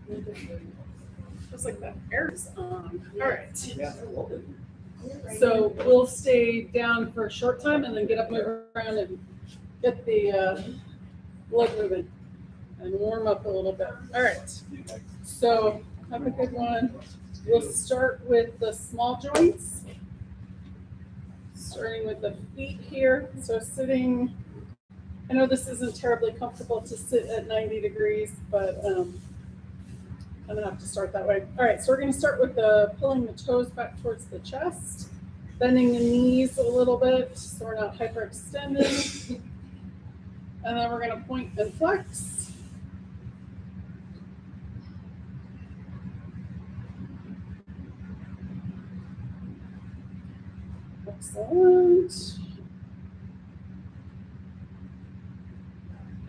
Looks like that air is on. All right. So we'll stay down for a short time and then get up, move around, and get the blood moving and warm up a little bit. All right. So have a good one. We'll start with the small joints, starting with the feet here. So sitting, I know this isn't terribly comfortable to sit at 90 degrees, but I'm gonna have to start that way. All right, so we're gonna start with pulling the toes back towards the chest, bending the knees a little bit so we're not hyperextended. And then we're gonna point and flex. Excellent.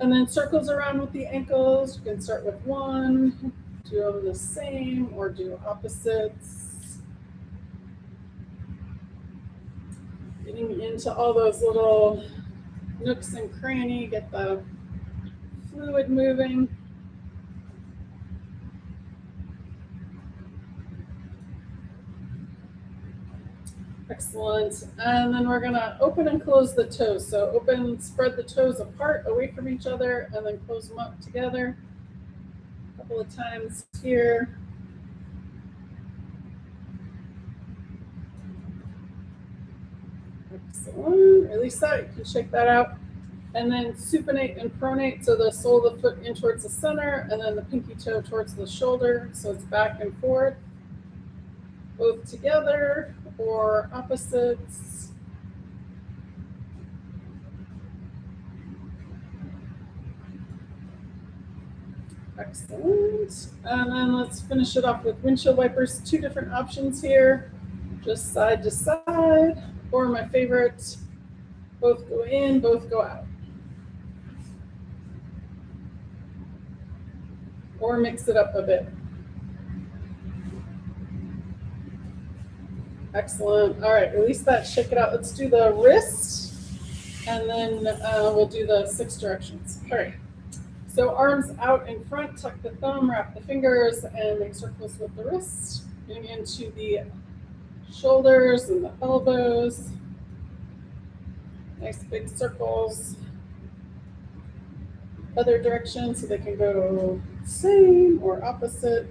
And then circles around with the ankles. You can start with one, do them the same, or do opposites. Getting into all those little nooks and cranny, get the fluid moving. Excellent. And then we're gonna open and close the toes. So open, spread the toes apart, away from each other, and then close them up together. A couple of times here. Excellent. Release that. You can shake that out. And then supinate and pronate. So the sole of the foot in towards the center, and then the pinky toe towards the shoulder. So it's back and forth, both together or opposites. Excellent. And then let's finish it off with windshield wipers. Two different options here, just side to side, or my favorite, both go in, both go out. Or mix it up a bit. Excellent. All right, release that, shake it out. Let's do the wrist, and then we'll do the 6 directions. All right. So arms out in front, tuck the thumb, wrap the fingers, and make circles with the wrist. Getting into the shoulders and the elbows. Nice big circles. Other direction, so they can go same or opposite.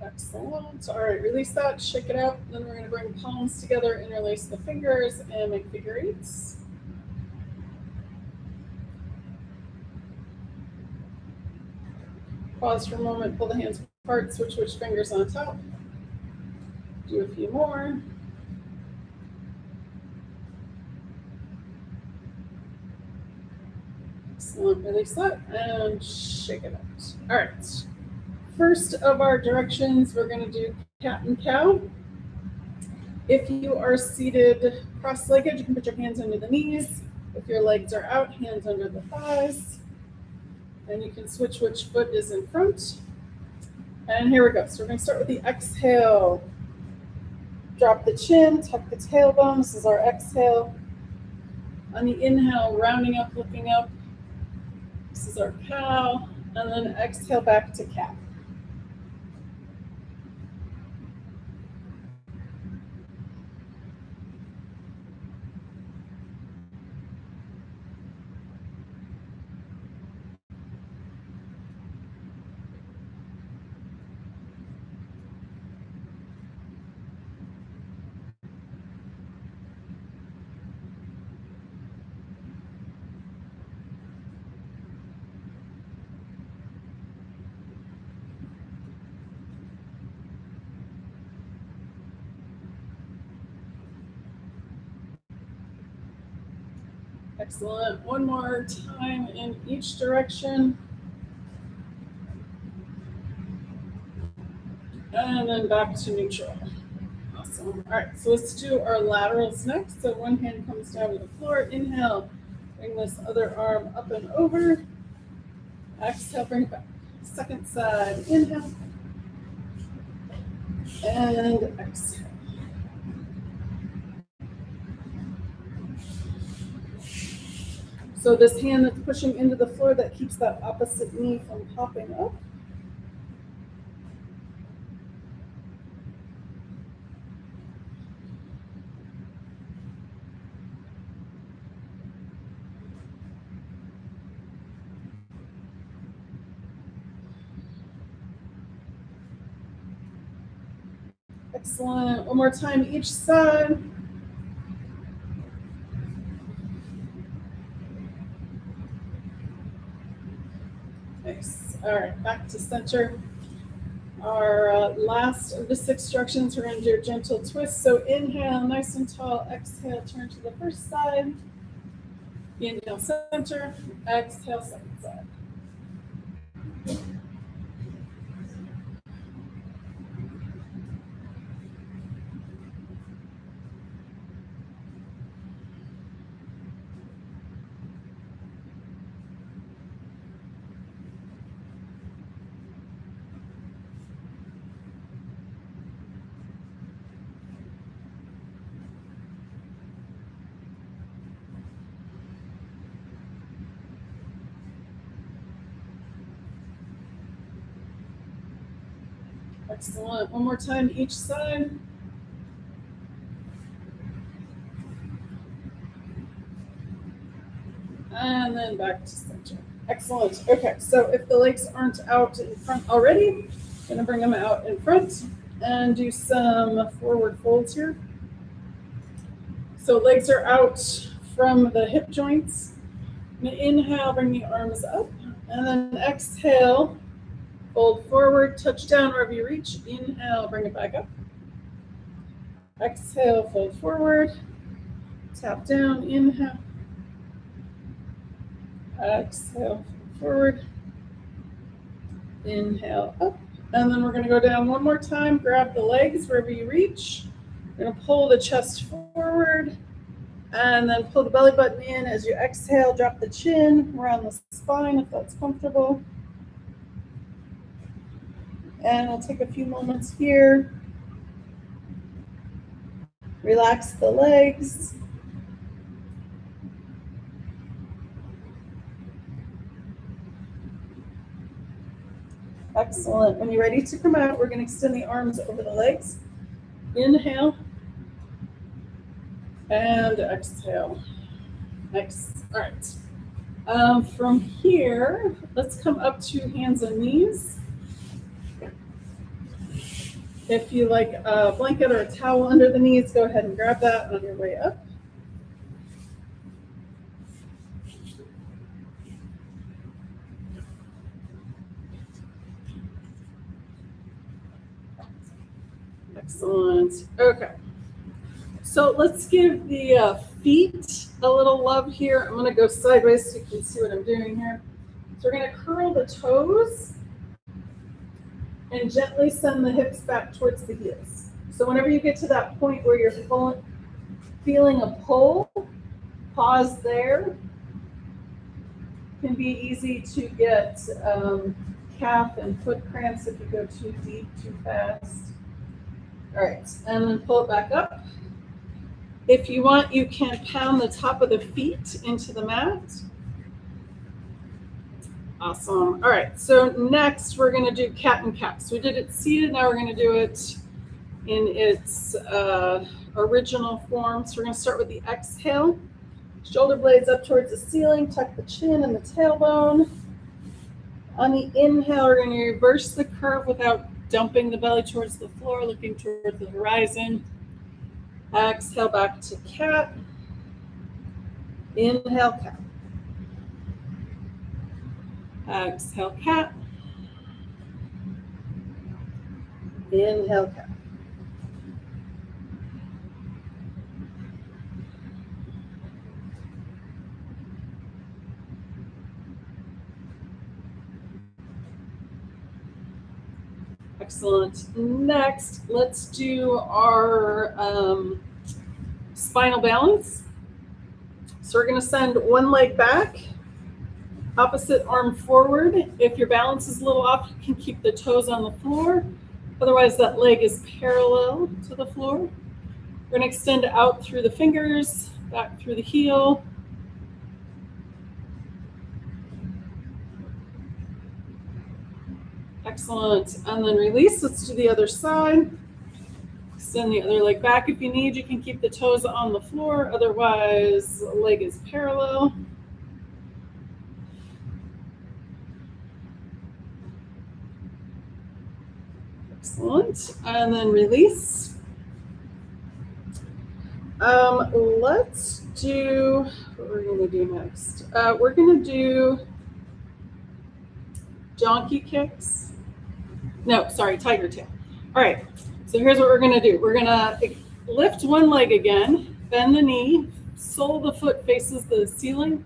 Excellent. All right, release that, shake it out. Then we're going to bring palms together, interlace the fingers, and make figure eights. Pause for a moment, pull the hands apart, switch which fingers on top. Do a few more. Excellent. Release that and shake it out. All right. First of our directions, we're going to do cat and cow. If you are seated cross-legged, you can put your hands under the knees. If your legs are out, hands under the thighs. And you can switch which foot is in front. And here we go. So we're going to start with the exhale. Drop the chin, tuck the tailbone. This is our exhale. On the inhale, rounding up, looking up. This is our cow. And then exhale back to cat. Excellent. One more time in each direction. And then back to neutral. Awesome. All right, so let's do our laterals next. So one hand comes down to the floor. Inhale, bring this other arm up and over. Exhale, bring it back. Second side, inhale. And exhale. So this hand that's pushing into the floor, that keeps that opposite knee from popping up. Excellent. One more time each side. Nice. All right, back to center. Our last of the 6 directions, we're going to do a gentle twist. So inhale, nice and tall. Exhale, turn to the first side. Inhale, center. Exhale, second side. Excellent. One more time each side. And then back to center. Excellent. Okay, so if the legs aren't out in front already, I'm going to bring them out in front and do some forward folds here. So legs are out from the hip joints. Inhale, bring the arms up, and then exhale, fold forward, touch down wherever you reach. Inhale, bring it back up. Exhale, fold forward, tap down, inhale. Exhale, forward, inhale, up. And then we're going to go down one more time, grab the legs wherever you reach. We're going to pull the chest forward, and then pull the belly button in. As you exhale, drop the chin around the spine if that's comfortable. And we'll take a few moments here. Relax the legs. Excellent. When you're ready to come out, we're going to extend the arms over the legs. Inhale. And exhale. Nice. All right. From here, let's come up to hands and knees. If you like a blanket or a towel under the knees, go ahead and grab that on your way up. Excellent. Okay. So let's give the feet a little love here. I'm going to go sideways so you can see what I'm doing here. So we're going to curl the toes and gently send the hips back towards the heels. So whenever you get to that point where you're feeling a pull, pause there. It can be easy to get calf and foot cramps if you go too deep, too fast. All right, and then pull it back up. If you want, you can pound the top of the feet into the mat. Awesome. All right, so next we're going to do cat and cow. So we did it seated, now we're going to do it in its original form. So we're going to start with the exhale. Shoulder blades up towards the ceiling, tuck the chin and the tailbone. On the inhale, we're going to reverse the curve without dumping the belly towards the floor, looking towards the horizon. Exhale back to cat. Inhale, cat. Exhale, cat. Inhale, cat. Excellent. Next, let's do our spinal balance. So we're going to send one leg back, opposite arm forward. If your balance is a little off, you can keep the toes on the floor. Otherwise, that leg is parallel to the floor. We're going to extend out through the fingers, back through the heel. Excellent. And then release. Let's do the other side. Extend the other leg back if you need. You can keep the toes on the floor. Otherwise, the leg is parallel. Excellent. And then release. Let's do, what we're going to do next. We're going to do donkey kicks. No, sorry, tiger tail. All right, so here's what we're going to do. We're going to lift one leg again, bend the knee, sole of the foot faces the ceiling.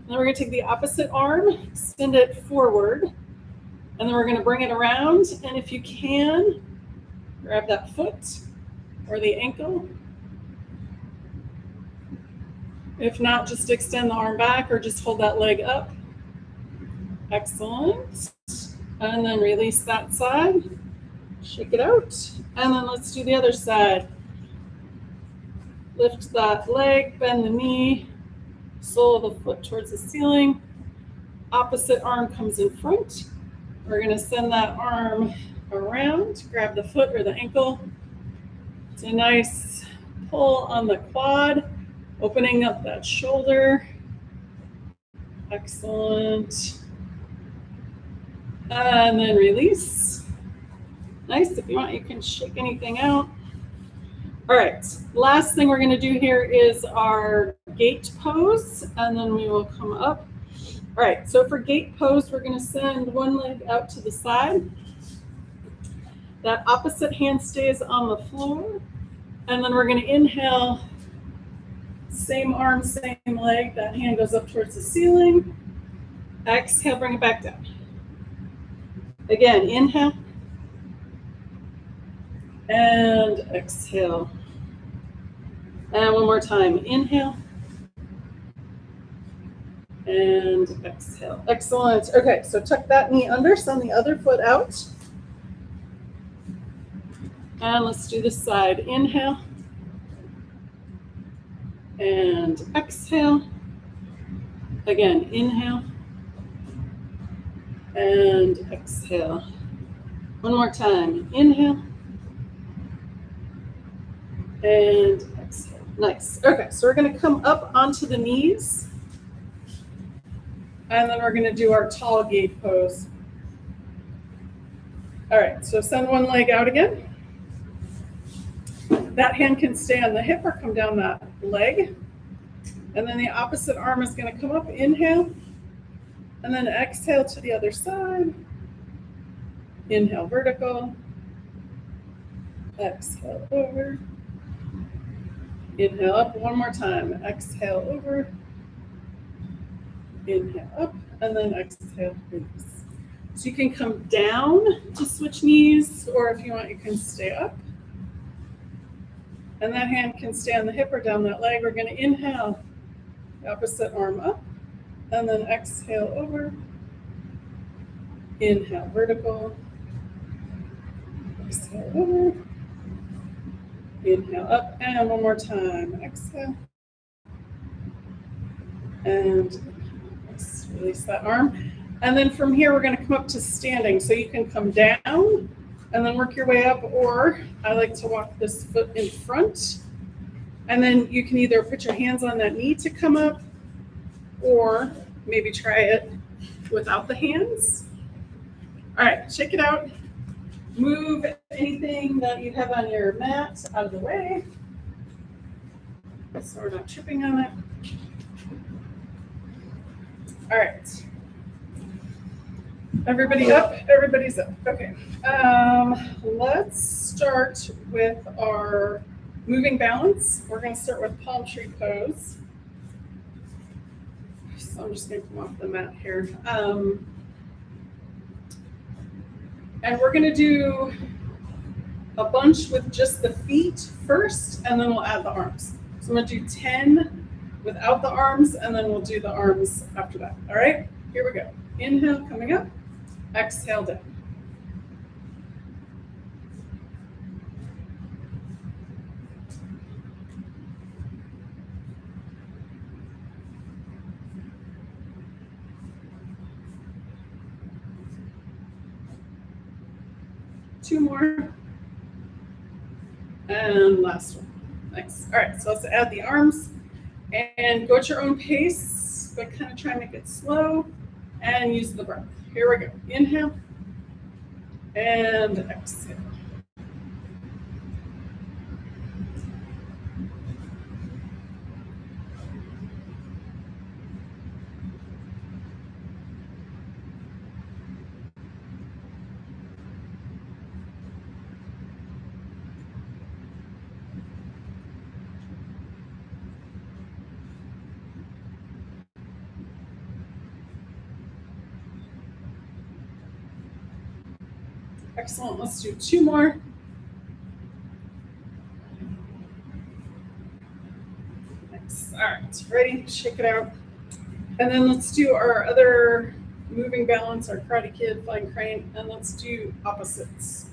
Then we're going to take the opposite arm, extend it forward, and then we're going to bring it around. And if you can, grab that foot or the ankle. If not, just extend the arm back or just hold that leg up. Excellent. And then release that side. Shake it out. And then let's do the other side. Lift that leg, bend the knee, sole of the foot towards the ceiling. Opposite arm comes in front. We're going to send that arm around, grab the foot or the ankle. It's a nice pull on the quad, opening up that shoulder. Excellent. And then release. Nice. If you want, you can shake anything out. All right. Last thing we're going to do here is our gate pose, and then we will come up. All right. So for gate pose, we're going to send one leg out to the side. That opposite hand stays on the floor. And then we're going to inhale. Same arm, same leg. That hand goes up towards the ceiling. Exhale, bring it back down. Again, inhale. And exhale. And one more time. Inhale. And exhale. Excellent. Okay, so tuck that knee under, send the other foot out. And let's do this side. Inhale. And exhale. Again, inhale. And exhale. One more time. Inhale. And exhale. Nice. Okay, so we're going to come up onto the knees. And then we're going to do our tall gate pose. All right, so send one leg out again. That hand can stay on the hip or come down that leg. And then the opposite arm is going to come up. Inhale. And then exhale to the other side. Inhale, vertical. Exhale, over. Inhale up one more time. Exhale, over. Inhale up, and then exhale, release. So you can come down to switch knees, or if you want, you can stay up. And that hand can stay on the hip or down that leg. We're going to inhale, the opposite arm up, and then exhale over. Inhale, vertical. Exhale over. Inhale up, and one more time. Exhale. And let's release that arm. And then from here, we're going to come up to standing. So you can come down and then work your way up, or I like to walk this foot in front. And then you can either put your hands on that knee to come up, or maybe try it without the hands. All right, shake it out. Move anything that you have on your mat out of the way, so we're not tripping on it. All right. Everybody up? Everybody's up. Okay. Let's start with our moving balance. We're going to start with palm tree pose. So I'm just going to come off the mat here. And we're going to do a bunch with just the feet first, and then we'll add the arms. So I'm going to do 10 without the arms, and then we'll do the arms after that. All right, here we go. Inhale, coming up. Exhale, down. 2 more. And last one. Nice. All right, so let's add the arms and go at your own pace, but kind of try and make it slow and use the breath. Here we go. Inhale and exhale. Excellent. Let's do 2 more. Nice. All right. Ready? Shake it out. And then let's do our other moving balance, our Karate Kid, flying crane, and let's do opposites.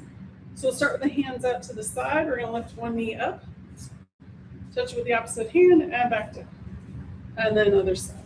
So we'll start with the hands out to the side. We're going to lift one knee up, touch it with the opposite hand, and back down. And then other side.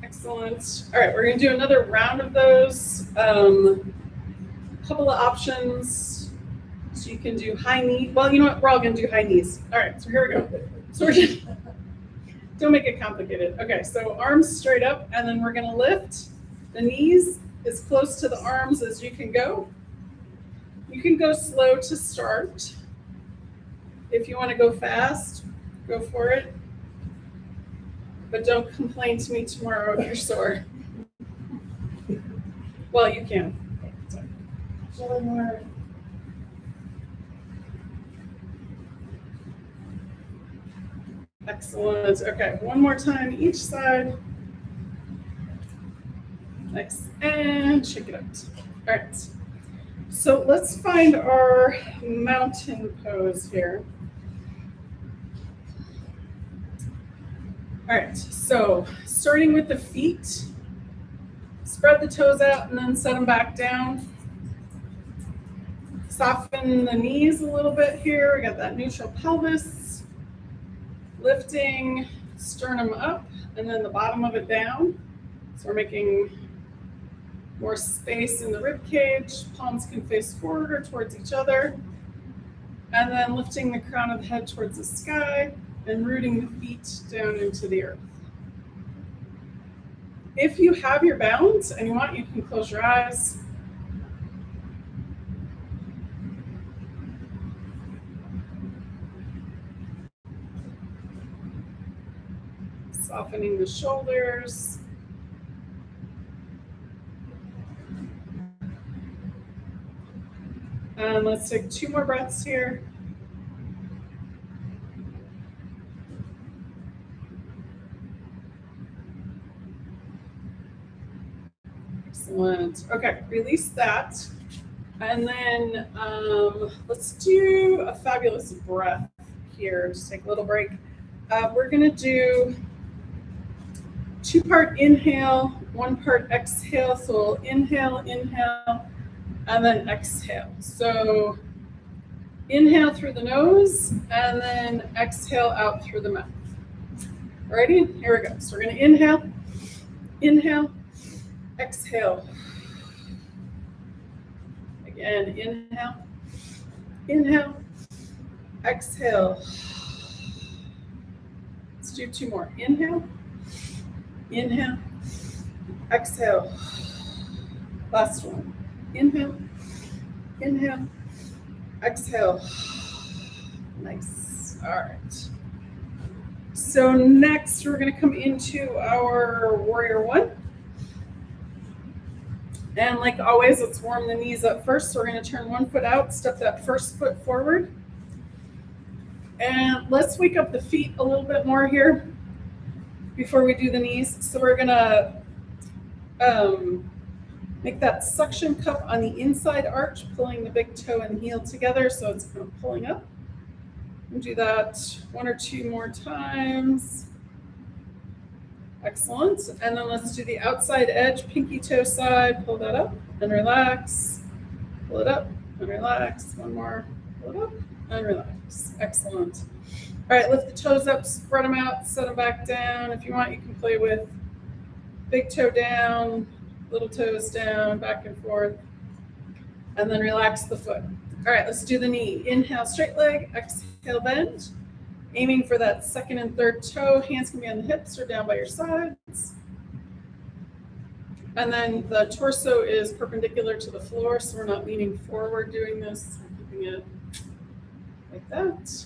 Excellent. All right, we're going to do another round of those. Couple of options. So you can do high knee. Well, you know what? We're all going to do high knees. All right, so here we go. So don't make it complicated. Okay, so arms straight up, and then we're going to lift the knees as close to the arms as you can go. You can go slow to start. If you want to go fast, go for it. But don't complain to me tomorrow if you're sore. Well, you can. One more. Excellent. Okay, one more time each side. Nice. And shake it out. All right. So let's find our mountain pose here. All right, so starting with the feet, spread the toes out and then set them back down. Soften the knees a little bit here. We got that neutral pelvis. Lifting sternum up and then the bottom of it down. So we're making more space in the rib cage. Palms can face forward or towards each other. And then lifting the crown of the head towards the sky and rooting the feet down into the earth. If you have your balance and you want, you can close your eyes. Softening the shoulders. And let's take 2 more breaths here. Excellent. Okay, release that. And then let's do a fabulous breath here. Just take a little break. We're going to do 2-part inhale, 1-part exhale. So we'll inhale, inhale, and then exhale. So inhale through the nose and then exhale out through the mouth. Ready? Here we go. So we're going to inhale, inhale, exhale. Again, inhale, inhale, exhale. Let's do 2 more. Inhale, inhale, exhale. Last one. Inhale, inhale, exhale. Nice. All right. So next we're going to come into our warrior 1. And like always, let's warm the knees up first. So we're going to turn 1 foot out, step that first foot forward. And let's wake up the feet a little bit more here before we do the knees. So we're going to make that suction cup on the inside arch, pulling the big toe and heel together so it's kind of pulling up. And do that 1 or 2 more times. Excellent. And then let's do the outside edge, pinky toe side. Pull that up and relax. Pull it up and relax. One more. Pull it up and relax. Excellent. All right, lift the toes up, spread them out, set them back down. If you want, you can play with big toe down, little toes down, back and forth. And then relax the foot. All right, let's do the knee. Inhale, straight leg. Exhale, bend. Aiming for that second and third toe. Hands can be on the hips or down by your sides. And then the torso is perpendicular to the floor, so we're not leaning forward doing this. We're keeping it like that.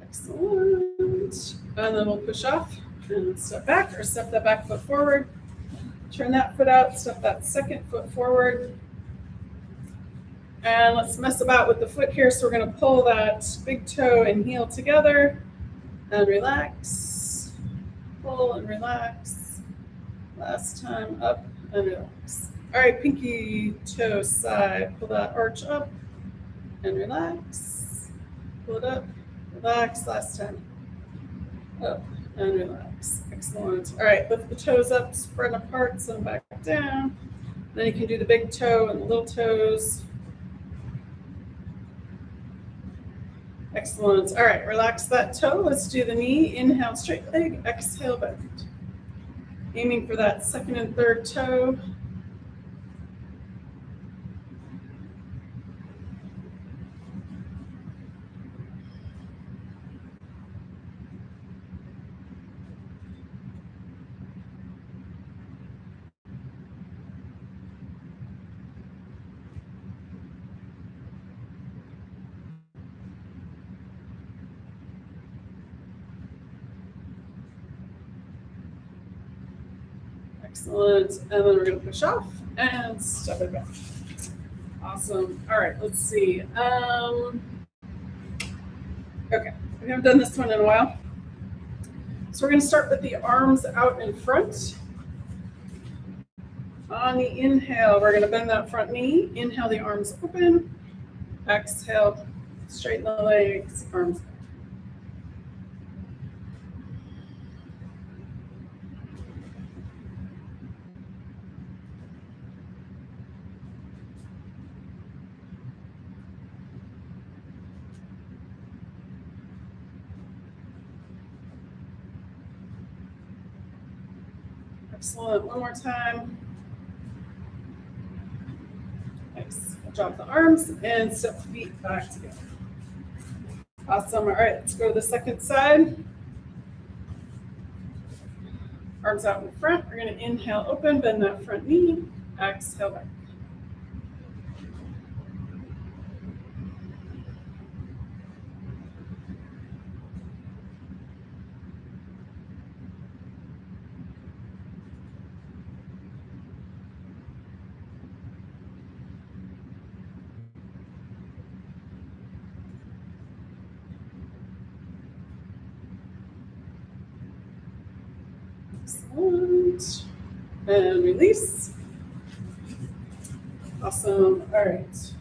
Excellent. And then we'll push off and step back or step that back foot forward. Turn that foot out, step that second foot forward. And let's mess about with the foot here. So we're going to pull that big toe and heel together and relax. Pull and relax. Last time, up and relax. All right, pinky toe side. Pull that arch up and relax. Pull it up, relax. Last time, up and relax. Excellent. All right, lift the toes up, spread apart, send them back down. Then you can do the big toe and the little toes. Excellent. All right, relax that toe. Let's do the knee. Inhale, straight leg. Exhale, bend. Aiming for that second and third toe. Excellent. And then we're going to push off and step it back. Awesome. All right, let's see. Okay, we haven't done this one in a while. So we're going to start with the arms out in front. On the inhale, we're going to bend that front knee. Inhale, the arms open. Exhale, straighten the legs, arms back. Excellent. One more time. Nice. We'll drop the arms and step the feet back together. Awesome. All right, let's go to the second side. Arms out in front. We're going to inhale, open, bend that front knee. Exhale back. Excellent. And release. Awesome. All right.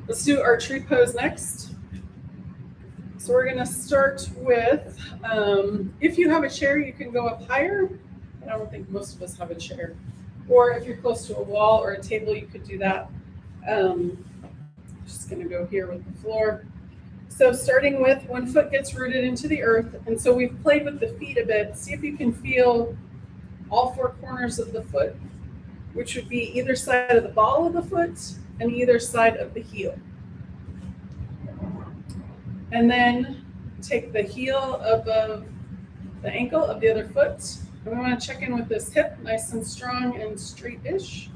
Let's do our tree pose next. So we're going to start with, if you have a chair, you can go up higher. I don't think most of us have a chair. Or if you're close to a wall or a table, you could do that. Just going to go here with the floor. So starting with one foot gets rooted into the earth. And so we've played with the feet a bit. See if you can feel all four corners of the foot, which would be either side of the ball of the foot and either side of the heel. And then take the heel above the ankle of the other foot. And we want to check in with this hip, nice and strong and straight-ish.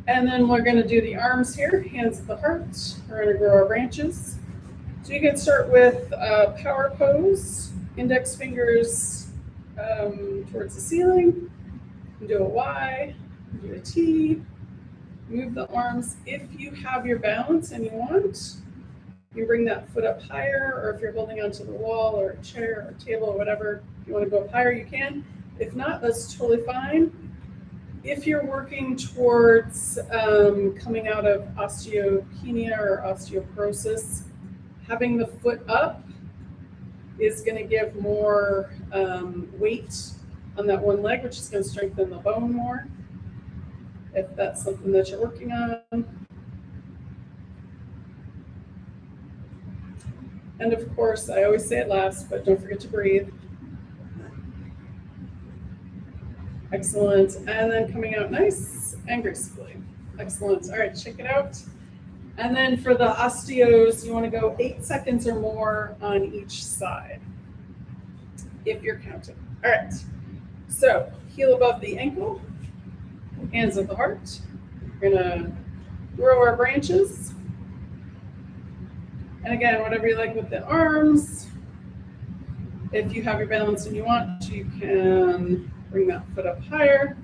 And then we're going to do the arms here, hands at the heart. We're going to grow our branches. So you can start with power pose, index fingers towards the ceiling. You can do a Y, do a T, move the arms. If you have your balance and you want, you bring that foot up higher, or if you're holding onto the wall or a chair or table or whatever, if you want to go up higher, you can. If not, that's totally fine. If you're working towards coming out of osteopenia or osteoporosis, having the foot up is going to give more weight on that one leg, which is going to strengthen the bone more, if that's something that you're working on. And of course, I always say it last, but don't forget to breathe. Excellent. And then coming out nice and gracefully. Excellent. All right, check it out. And then for the osteos, you want to go 8 seconds or more on each side, if you're counting. All right. So heel above the ankle, hands at the heart. We're going to grow our branches. And again, whatever you like with the arms. If you have your balance and you want to, you can bring that foot up higher.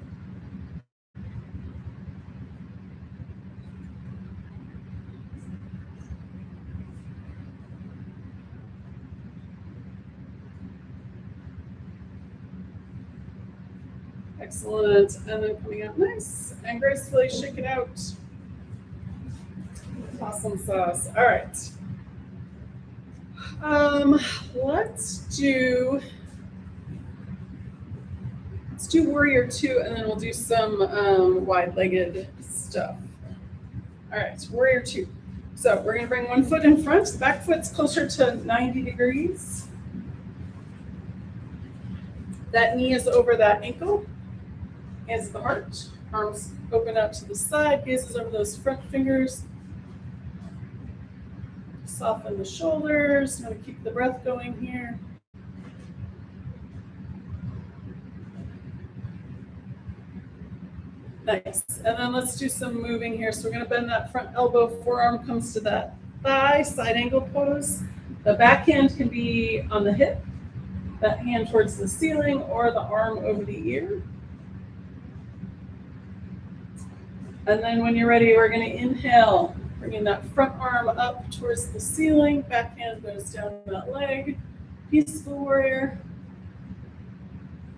Excellent. And then coming out nice and gracefully, shake it out. Awesome sauce. All right. Let's do warrior 2, and then we'll do some wide-legged stuff. All right, warrior 2. So we're gonna bring one foot in front. The back foot's closer to 90 degrees. That knee is over that ankle. Hands at the heart. Arms open out to the side. Gazes over those front fingers. Soften the shoulders. I'm gonna keep the breath going here. Nice. And then let's do some moving here. So we're going to bend that front elbow, forearm comes to that thigh, side angle pose. The back hand can be on the hip, that hand towards the ceiling, or the arm over the ear. And then when you're ready, we're going to inhale, bringing that front arm up towards the ceiling, back hand goes down that leg, peaceful warrior.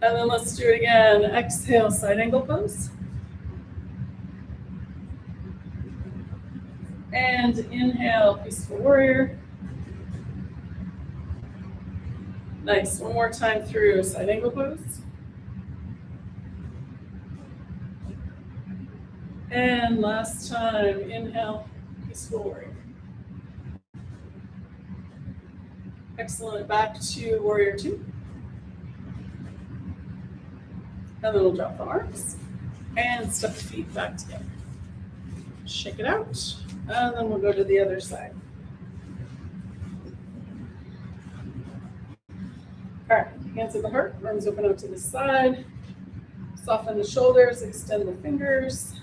And then let's do it again. Exhale, side angle pose. And inhale, peaceful warrior. Nice. One more time through side angle pose. And last time, inhale, peaceful warrior. Excellent. Back to warrior 2. And then we'll drop the arms and step the feet back together. Shake it out. And then we'll go to the other side. All right, hands at the heart, arms open out to the side. Soften the shoulders, extend the fingers.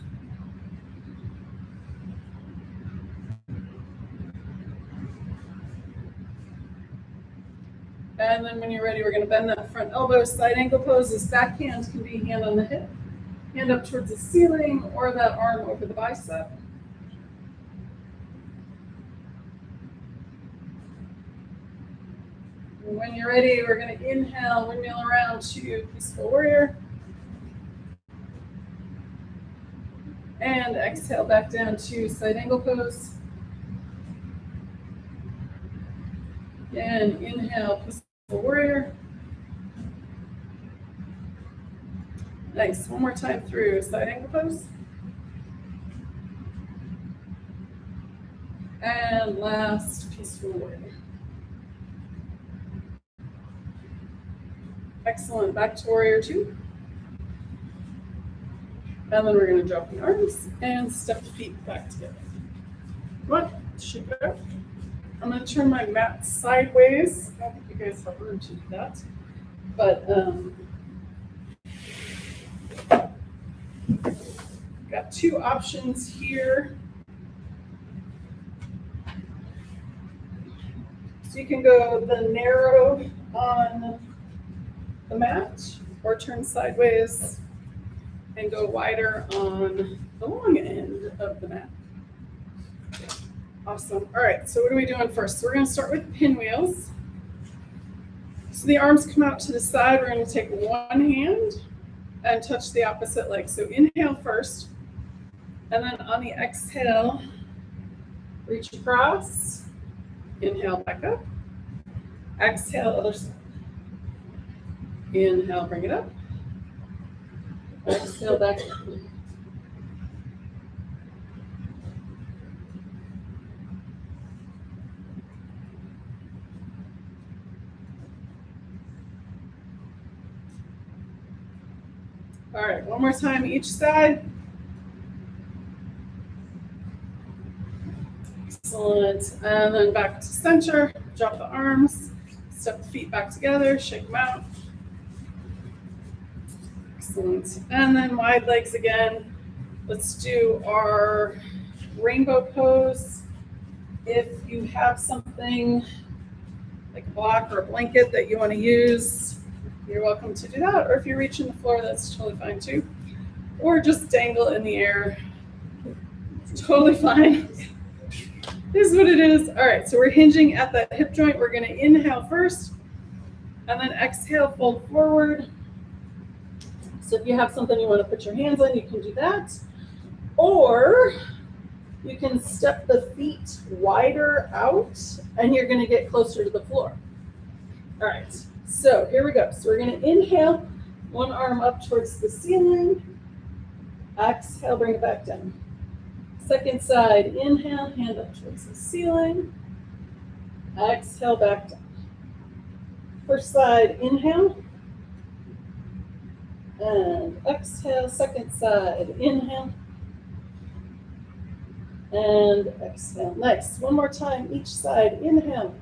And then when you're ready, we're going to bend that front elbow, side angle pose. This back hand can be hand on the hip, hand up towards the ceiling, or that arm over the bicep. And when you're ready, we're going to inhale, windmill around to peaceful warrior. And exhale back down to side angle pose. And inhale, peaceful warrior. Nice. One more time through side angle pose. And last, peaceful warrior. Excellent. Back to warrior 2. And then we're going to drop the arms and step the feet back together. What? Shake it out. I'm going to turn my mat sideways. I don't think you guys have room to do that. But got 2 options here. So you can go the narrow on the mat, or turn sideways and go wider on the long end of the mat. Awesome. All right, so what are we doing first? So we're going to start with pinwheels. So the arms come out to the side. We're going to take one hand and touch the opposite leg. So inhale first, and then on the exhale, reach across. Inhale, back up. Exhale, other side. Inhale, bring it up. Exhale, back up. All right, one more time each side. Excellent. And then back to center. Drop the arms. Step the feet back together. Shake them out. Excellent. And then wide legs again. Let's do our rainbow pose. If you have something like a block or a blanket that you want to use, you're welcome to do that. Or if you're reaching the floor, that's totally fine too. Or just dangle in the air. Totally fine. This is what it is. All right, so we're hinging at the hip joint. We're going to inhale first, and then exhale, fold forward. So if you have something you want to put your hands on, you can do that. Or you can step the feet wider out, and you're going to get closer to the floor. All right, so here we go. So we're going to inhale, one arm up towards the ceiling. Exhale, bring it back down. Second side, inhale, hand up towards the ceiling. Exhale, back down. First side, inhale. And exhale, second side, inhale. And exhale. Nice. One more time, each side, inhale.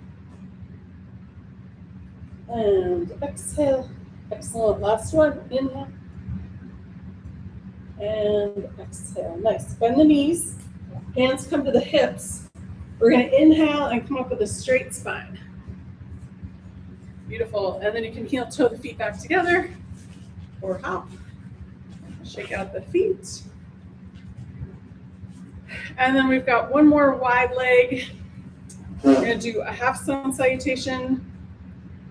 And exhale. Excellent. Last one, inhale. And exhale. Nice. Bend the knees. Hands come to the hips. We're going to inhale and come up with a straight spine. Beautiful. And then you can heel toe the feet back together or hop. Shake out the feet. And then we've got one more wide leg. We're going to do a half sun salutation.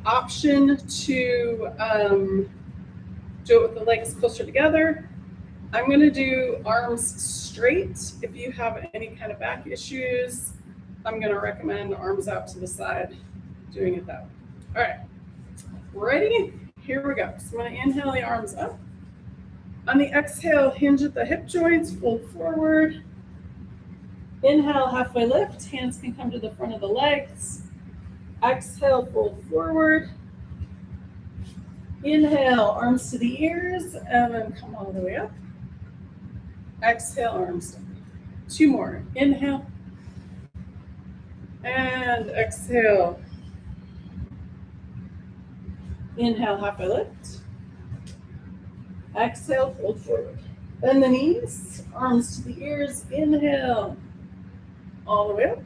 Option to do it with the legs closer together. I'm going to do arms straight. If you have any kind of back issues, I'm going to recommend arms out to the side, doing it that way. All right, ready? Here we go. So I'm going to inhale the arms up. On the exhale, hinge at the hip joints, fold forward. Inhale, halfway lift. Hands can come to the front of the legs. Exhale, fold forward. Inhale, arms to the ears, and then come all the way up. Exhale, arms down. Two more. Inhale. And exhale. Inhale, halfway lift. Exhale, fold forward. Bend the knees, arms to the ears. Inhale, all the way up.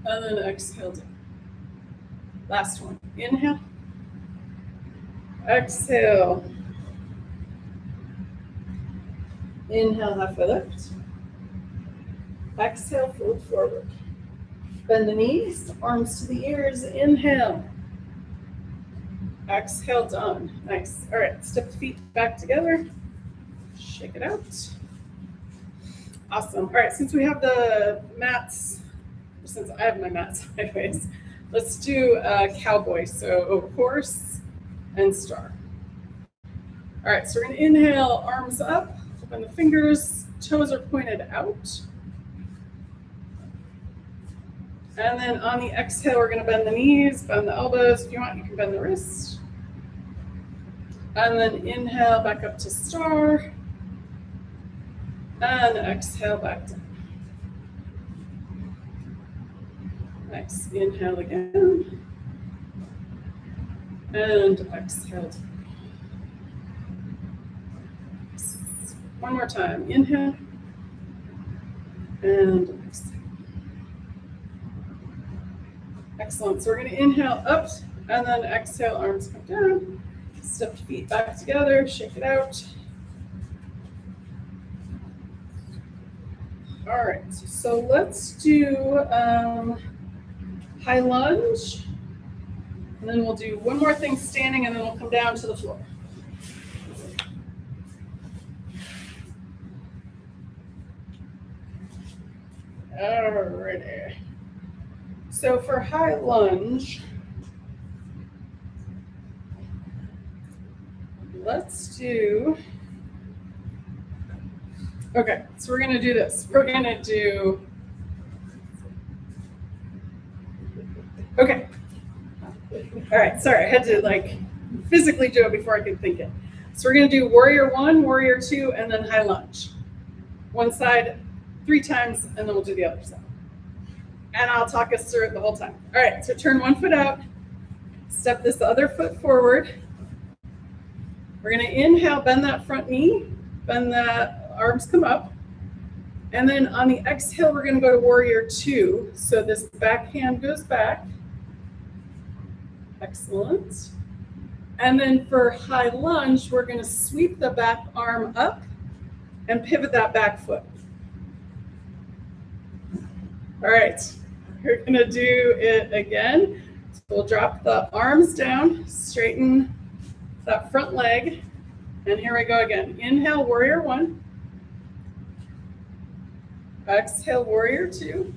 And then exhale down. Last one. Inhale. Exhale. Inhale, halfway lift. Exhale, fold forward. Bend the knees, arms to the ears. Inhale. Exhale, done. Nice. All right, step the feet back together. Shake it out. Awesome. All right, since we have the mats, since I have my mats sideways, let's do cowboy. So horse and star. All right, so we're going to inhale, arms up. Open the fingers, toes are pointed out. And then on the exhale, we're going to bend the knees, bend the elbows. If you want, you can bend the wrists. And then inhale, back up to star. And exhale, back down. Nice. Inhale again. And exhale. One more time. Inhale. And exhale. Excellent. So we're going to inhale up and then exhale, arms come down. Step the feet back together, shake it out. All right, so let's do high lunge. And then we'll do one more thing standing, and then we'll come down to the floor. Alrighty. So for high lunge, let's do, okay, so we're gonna do this. We're gonna do, okay. All right, sorry, I had to like physically do it before I could think it. So we're gonna do warrior 1, warrior 2, and then high lunge. One side 3 times, and then we'll do the other side. And I'll talk us through it the whole time. All right, so turn one foot out, step this other foot forward. We're gonna inhale, bend that front knee, bend that, arms come up. And then on the exhale, we're gonna go to warrior 2. So this back hand goes back. Excellent. And then for high lunge, we're gonna sweep the back arm up and pivot that back foot. All right, we're gonna do it again. So we'll drop the arms down, straighten that front leg, and here we go again. Inhale, warrior 1. Exhale, warrior 2.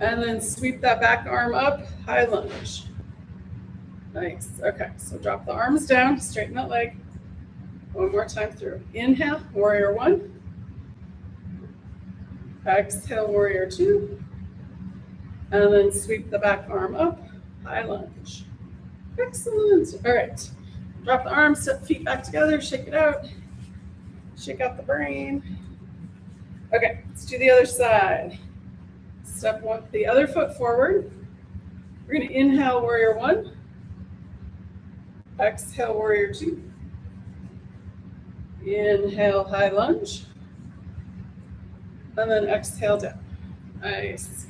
And then sweep that back arm up, high lunge. Nice, okay, so drop the arms down, straighten that leg. One more time through. Inhale, warrior 1. Exhale, warrior 2. And then sweep the back arm up, high lunge. Excellent. All right. Drop the arms, step the feet back together, shake it out. Shake out the brain. Okay, let's do the other side. Step one, the other foot forward. We're going to inhale, warrior 1. Exhale, warrior 2. Inhale, high lunge. And then exhale down. Nice.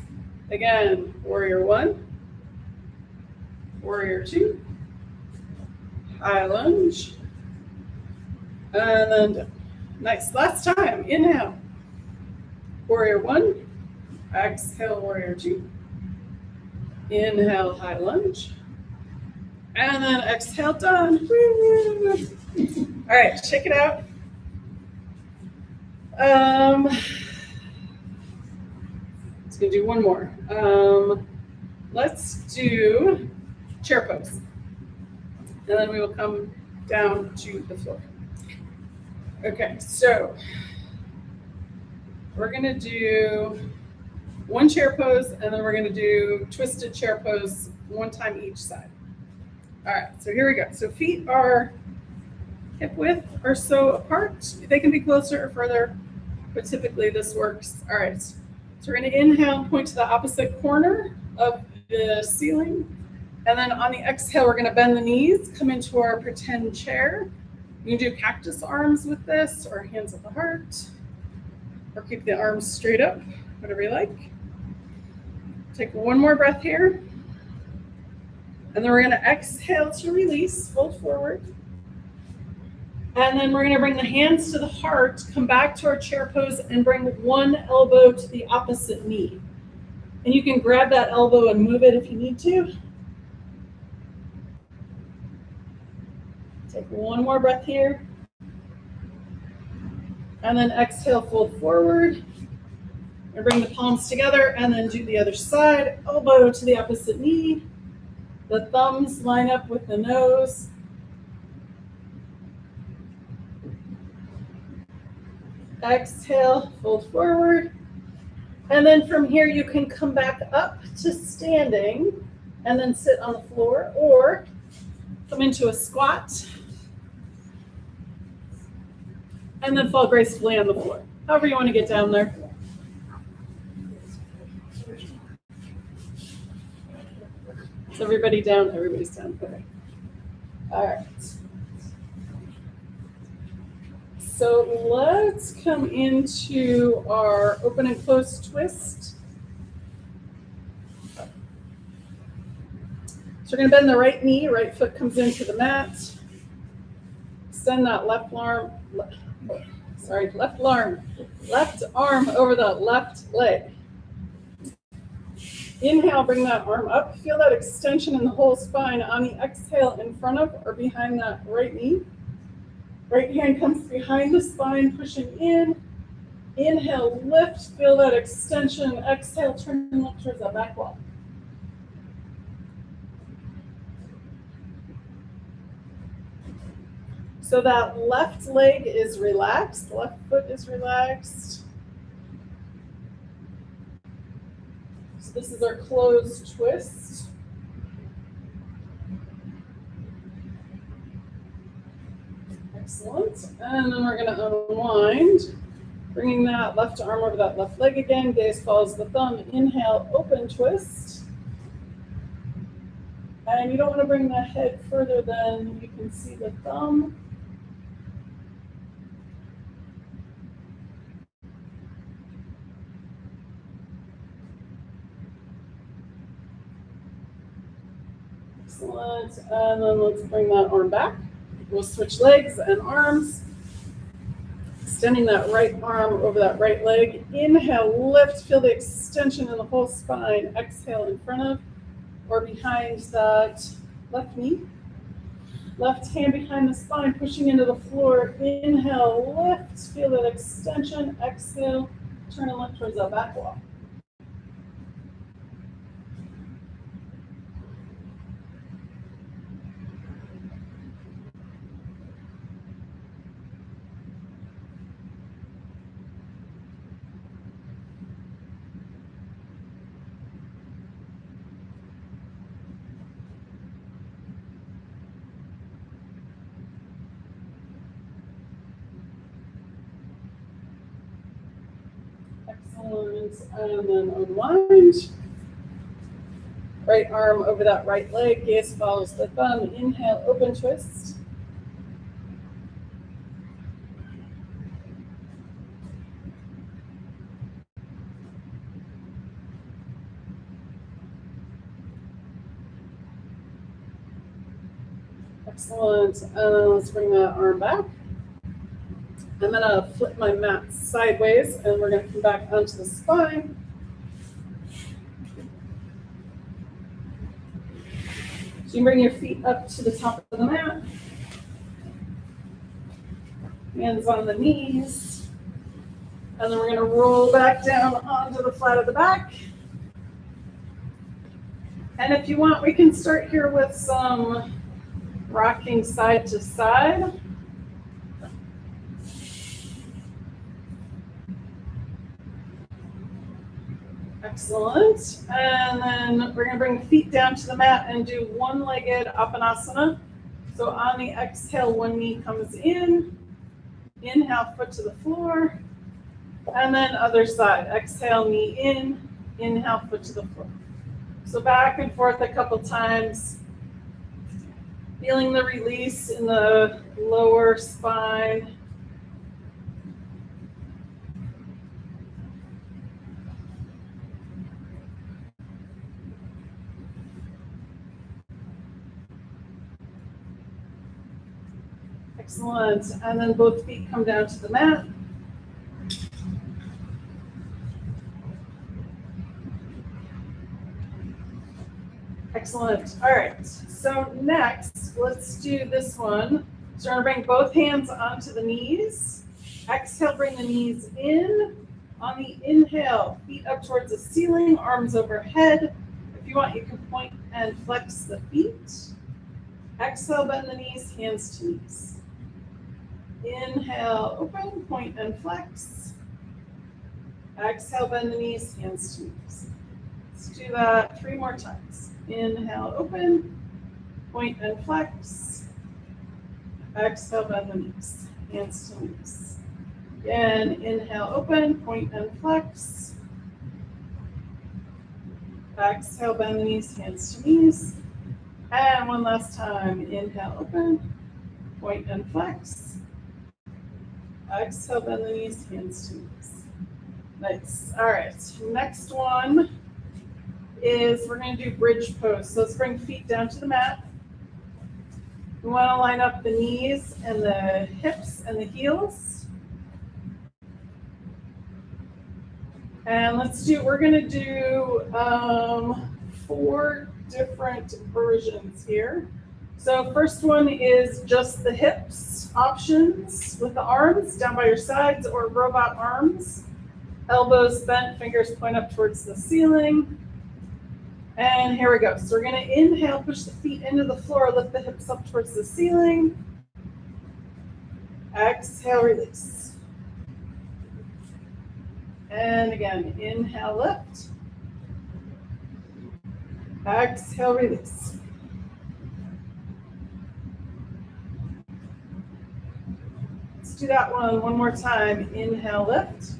Again, warrior 1. Warrior 2. High lunge. And then down. Nice. Last time. Inhale. Warrior 1. Exhale, warrior 2. Inhale, high lunge. And then exhale, done. All right, shake it out. Let's go do one more. Let's do chair pose. And then we will come down to the floor. Okay, so we're gonna do one chair pose, and then we're gonna do twisted chair pose one time each side. All right, so here we go. So feet are hip width or so apart. They can be closer or further, but typically this works. All right, so we're gonna inhale, point to the opposite corner of the ceiling. And then on the exhale, we're gonna bend the knees, come into our pretend chair. You can do cactus arms with this, or hands at the heart, or keep the arms straight up, whatever you like. Take one more breath here. And then we're gonna exhale to release, fold forward. And then we're gonna bring the hands to the heart, come back to our chair pose, and bring one elbow to the opposite knee. And you can grab that elbow and move it if you need to. Take one more breath here. And then exhale, fold forward. And bring the palms together, and then do the other side. Elbow to the opposite knee. The thumbs line up with the nose. Exhale, fold forward. And then from here, you can come back up to standing and then sit on the floor, or come into a squat and then fall gracefully on the floor. However you want to get down there. Is everybody down? Everybody's down. Okay. All right. So let's come into our open and close twist. So we're going to bend the right knee, right foot comes into the mat. Extend that left arm over the left leg. Inhale, bring that arm up. Feel that extension in the whole spine. On the exhale, in front of or behind that right knee. Right hand comes behind the spine, pushing in. Inhale, lift, feel that extension. Exhale, turn and look towards that back wall. So that left leg is relaxed, left foot is relaxed. So this is our closed twist. Excellent. And then we're going to unwind, bringing that left arm over that left leg again. Gaze follows the thumb. Inhale, open twist. And you don't want to bring the head further than you can see the thumb. Excellent. And then let's bring that arm back. We'll switch legs and arms. Extending that right arm over that right leg. Inhale, lift, feel the extension in the whole spine. Exhale, in front of or behind that left knee. Left hand behind the spine, pushing into the floor. Inhale, lift, feel that extension. Exhale, turn and look towards that back wall. Excellent. And then unwind. Right arm over that right leg. Gaze follows the thumb. Inhale, open twist. Excellent. And then let's bring that arm back. I'm going to flip my mat sideways, and we're going to come back onto the spine. So you bring your feet up to the top of the mat. Hands on the knees. And then we're going to roll back down onto the flat of the back. And if you want, we can start here with some rocking side to side. Excellent. And then we're going to bring feet down to the mat and do one-legged Apanasana. So on the exhale, one knee comes in. Inhale, foot to the floor. And then other side. Exhale, knee in. Inhale, foot to the floor. So back and forth a couple times. Feeling the release in the lower spine. Excellent. And then both feet come down to the mat. Excellent. All right. So next, let's do this one. So we're going to bring both hands onto the knees. Exhale, bring the knees in. On the inhale, feet up towards the ceiling, arms overhead. If you want, you can point and flex the feet. Exhale, bend the knees, hands to knees. Inhale, open, point and flex. Exhale, bend the knees, hands to knees. Let's do that 3 more times. Inhale, open, point and flex. Exhale, bend the knees, hands to knees. Again, inhale, open, point and flex. Exhale, bend the knees, hands to knees. And one last time. Inhale, open, point and flex. Exhale, bend the knees, hands to knees. Nice. All right. Next one is we're going to do bridge pose. So let's bring feet down to the mat. We want to line up the knees and the hips and the heels. And we're gonna do 4 different versions here. So first one is just the hips options with the arms down by your sides or robot arms. Elbows bent, fingers point up towards the ceiling. And here we go. So we're gonna inhale, push the feet into the floor, lift the hips up towards the ceiling. Exhale, release. And again, inhale, lift. Exhale, release. Let's do that one more time. Inhale, lift.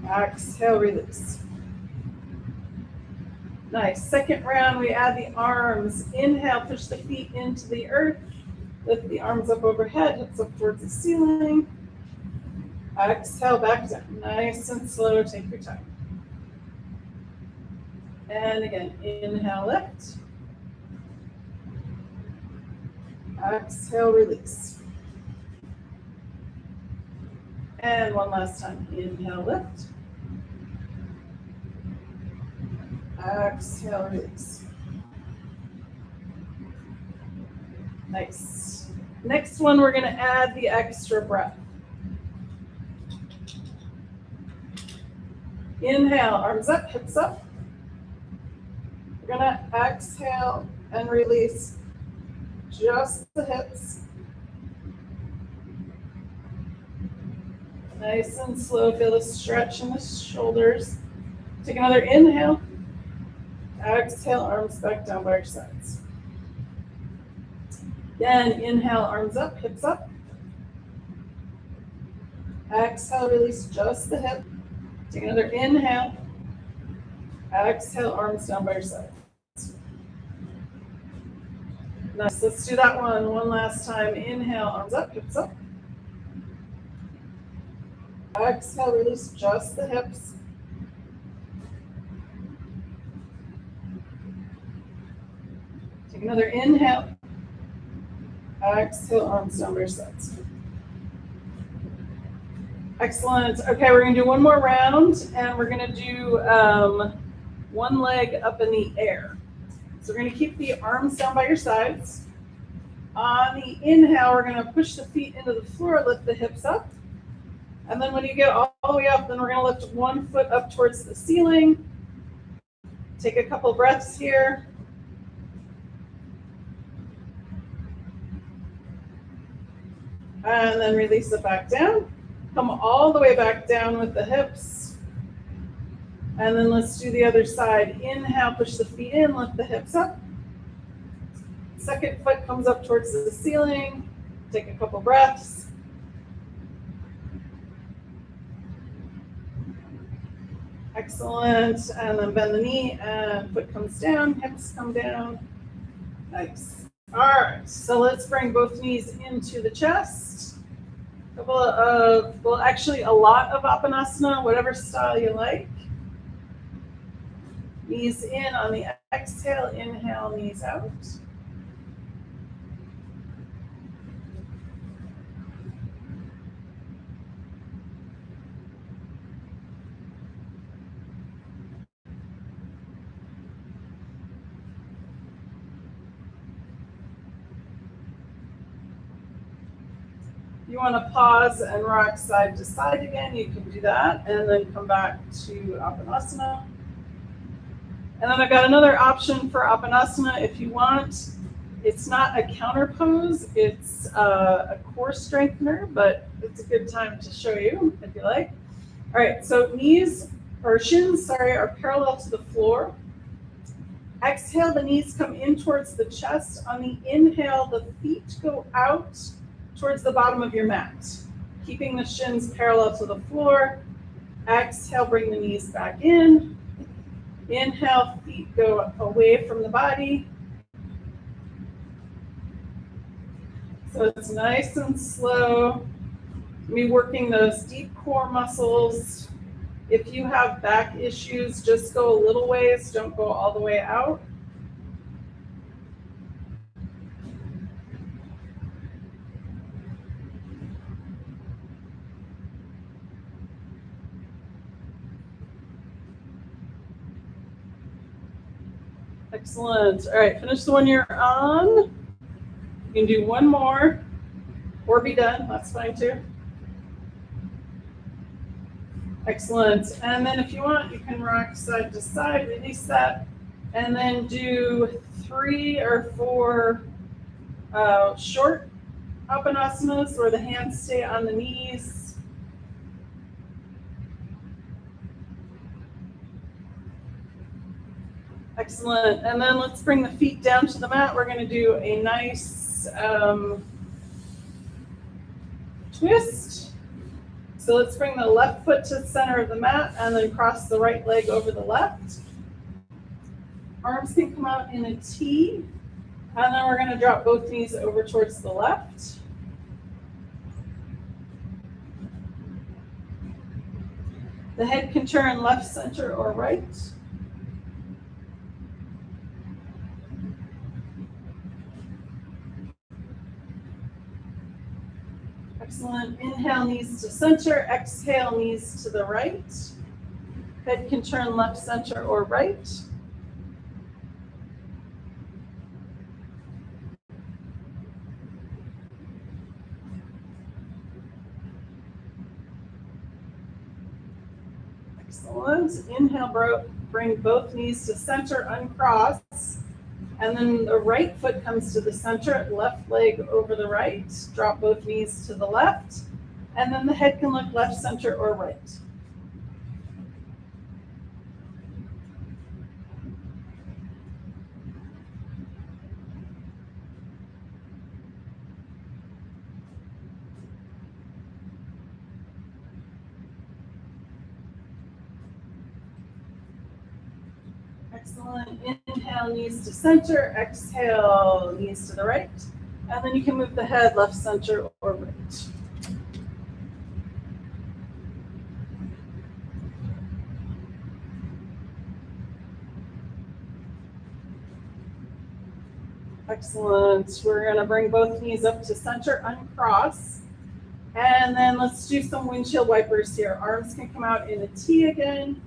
Exhale, release. Nice. Second round, we add the arms. Inhale, push the feet into the earth. Lift the arms up overhead, hips up towards the ceiling. Exhale, back down. Nice and slow, take your time. And again, inhale, lift. Exhale, release. And one last time, inhale, lift. Exhale, release. Nice. Next one, we're gonna add the extra breath. Inhale, arms up, hips up. We're gonna exhale and release just the hips. Nice and slow, feel the stretch in the shoulders. Take another inhale. Exhale, arms back down by your sides. Again, inhale, arms up, hips up. Exhale, release just the hip. Take another inhale. Exhale, arms down by your sides. Nice, let's do that one last time. Inhale, arms up, hips up. Exhale, release just the hips. Take another inhale. Exhale, arms down by your sides. Excellent. Okay, we're gonna do one more round and we're gonna do one leg up in the air. So we're gonna keep the arms down by your sides. On the inhale, we're gonna push the feet into the floor, lift the hips up. And then when you get all the way up, then we're gonna lift one foot up towards the ceiling. Take a couple breaths here. And then release it back down. Come all the way back down with the hips. And then let's do the other side. Inhale, push the feet in, lift the hips up. Second foot comes up towards the ceiling. Take a couple breaths. Excellent. And then bend the knee and foot comes down, hips come down. Nice. All right, so let's bring both knees into the chest. A lot of Apanasana, whatever style you like. Knees in on the exhale, inhale, knees out. You want to pause and rock side to side again, you can do that, and then come back to Apanasana. And then I've got another option for Apanasana if you want. It's not a counter pose, it's a core strengthener, but it's a good time to show you if you like. All right, so shins are parallel to the floor. Exhale, the knees come in towards the chest. On the inhale, the feet go out towards the bottom of your mat, keeping the shins parallel to the floor. Exhale, bring the knees back in. Inhale, feet go away from the body. So it's nice and slow. Me working those deep core muscles. If you have back issues, just go a little ways, don't go all the way out. Excellent. All right, finish the one you're on. You can do one more or be done. That's fine too. Excellent. And then if you want, you can rock side to side, release that, and then do 3 or 4 short Appanasanas where the hands stay on the knees. Excellent. And then let's bring the feet down to the mat. We're going to do a nice twist. So let's bring the left foot to the center of the mat and then cross the right leg over the left. Arms can come out in a T. And then we're going to drop both knees over towards the left. The head can turn left, center, or right. Excellent. Inhale, knees to center. Exhale, knees to the right. Head can turn left, center, or right. Excellent. Inhale, bring both knees to center, uncross. And then the right foot comes to the center, left leg over the right. Drop both knees to the left. And then the head can look left, center, or right. Excellent. Inhale, knees to center. Exhale, knees to the right. And then you can move the head left, center, or right. Excellent. We're going to bring both knees up to center, uncross. And then let's do some windshield wipers here. Arms can come out in a T again.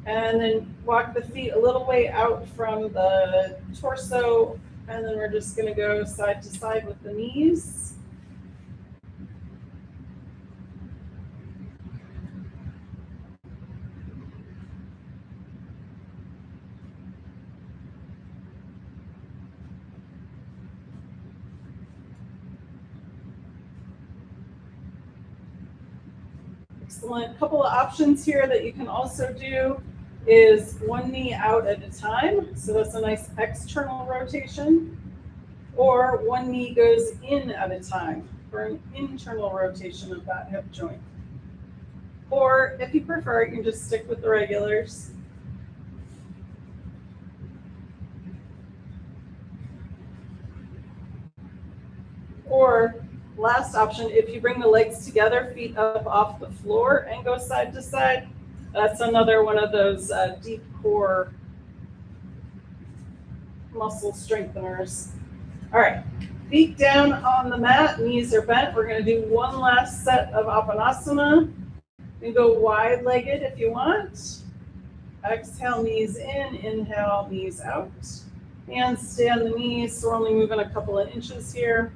And then walk the feet a little way out from the torso. And then we're just going to go side to side with the knees. Excellent. Couple of options here that you can also do is one knee out at a time. So that's a nice external rotation. Or one knee goes in at a time for an internal rotation of that hip joint. Or if you prefer, you can just stick with the regulars. Or last option, if you bring the legs together, feet up off the floor and go side to side, that's another one of those deep core muscle strengtheners. All right, feet down on the mat, knees are bent. We're going to do one last set of Appanasanah. You can go wide-legged if you want. Exhale, knees in. Inhale, knees out. Hands stay on the knees, so we're only moving a couple of inches here.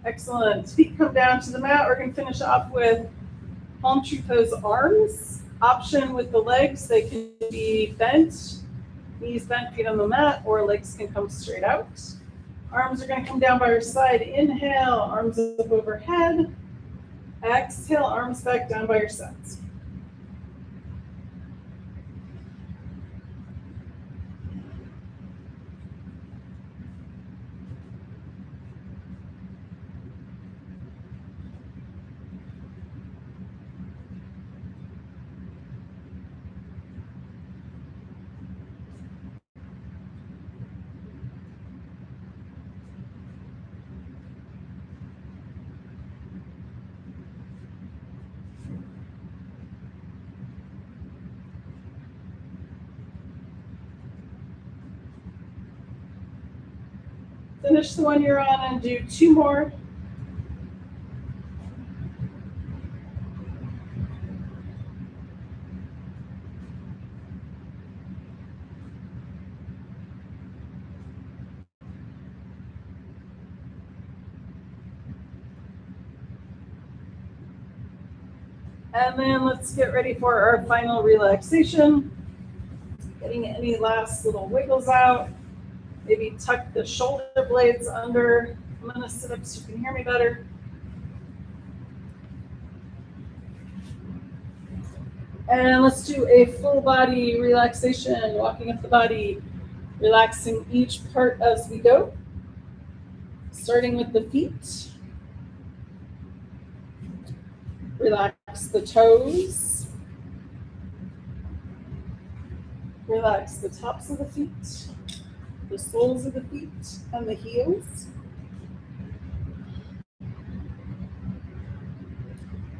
Excellent. Feet come down to the mat. We're going to finish off with palm tree pose arms. Option with the legs, they can be bent, knees bent, feet on the mat, or legs can come straight out. Arms are going to come down by your side. Inhale, arms up overhead. Exhale, arms back down by your sides. Finish the one you're on and do 2 more. And then let's get ready for our final relaxation. Getting any last little wiggles out. Maybe tuck the shoulder blades under. I'm going to sit up so you can hear me better. And let's do a full body relaxation, walking up the body, relaxing each part as we go. Starting with the feet. Relax the toes. Relax the tops of the feet, the soles of the feet, and the heels.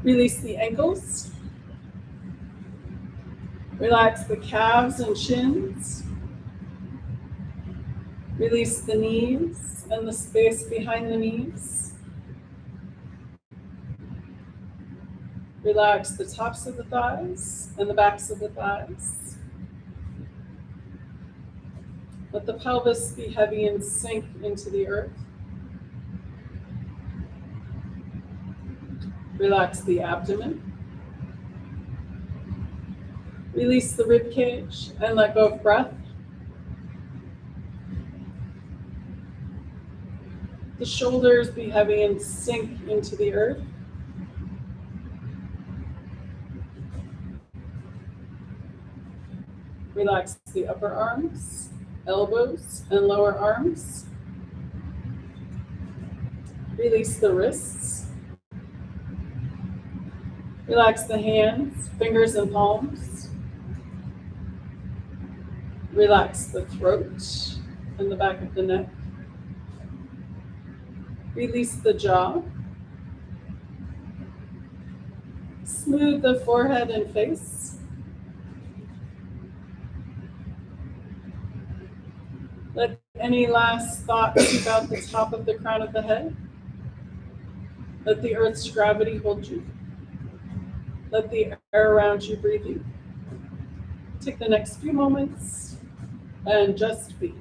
Release the ankles. Relax the calves and shins. Release the knees and the space behind the knees. Relax the tops of the thighs and the backs of the thighs. Let the pelvis be heavy and sink into the earth. Relax the abdomen. Release the rib cage and let go of breath. The shoulders be heavy and sink into the earth. Relax the upper arms, elbows, and lower arms. Release the wrists. Relax the hands, fingers, and palms. Relax the throat and the back of the neck. Release the jaw. Smooth the forehead and face. Let any last thoughts about the top of the crown of the head. Let the earth's gravity hold you. Let the air around you breathe you. Take the next few moments and just be.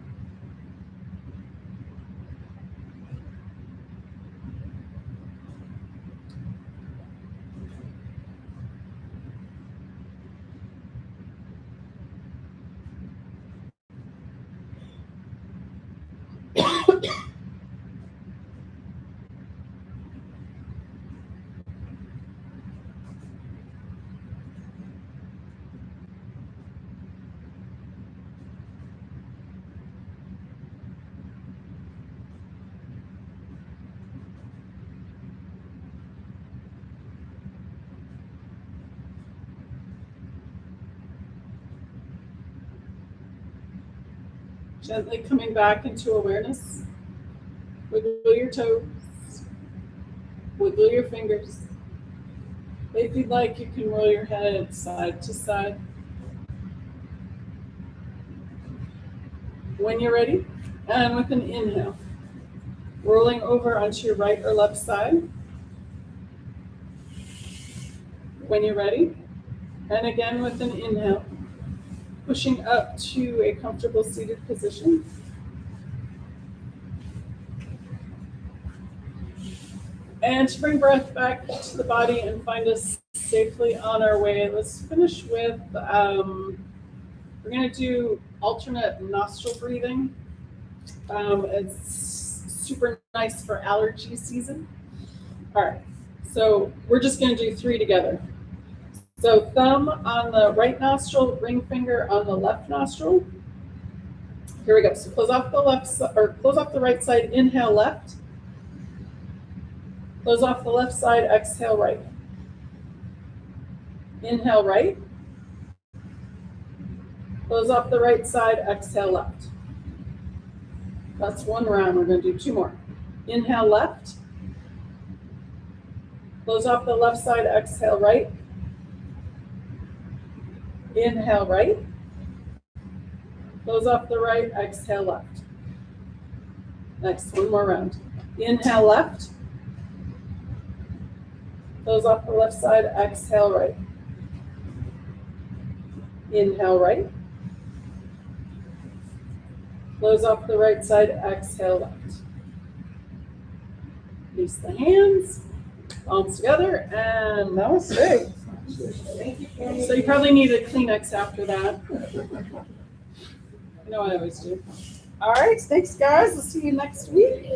Gently coming back into awareness. Wiggle your toes. Wiggle your fingers. If you'd like, you can roll your head side to side. When you're ready, and with an inhale, rolling over onto your right or left side. When you're ready, and again with an inhale, pushing up to a comfortable seated position. And to bring breath back to the body and find us safely on our way, let's finish with, we're going to do alternate nostril breathing. It's super nice for allergy season. All right, so we're just going to do 3 together. So thumb on the right nostril, ring finger on the left nostril. Here we go. So close off the left side, or close off the right side, inhale left. Close off the left side, exhale right. Inhale right. Close off the right side, exhale left. That's 1 round. We're going to do 2 more. Inhale left. Close off the left side, exhale right. Inhale right. Close off the right, exhale left. Next, one more round. Inhale left. Close off the left side, exhale right. Inhale right. Close off the right side, exhale left. Release the hands, palms together, and namaste. So you probably need a Kleenex after that. I know I always do. All right, thanks guys. I'll see you next week.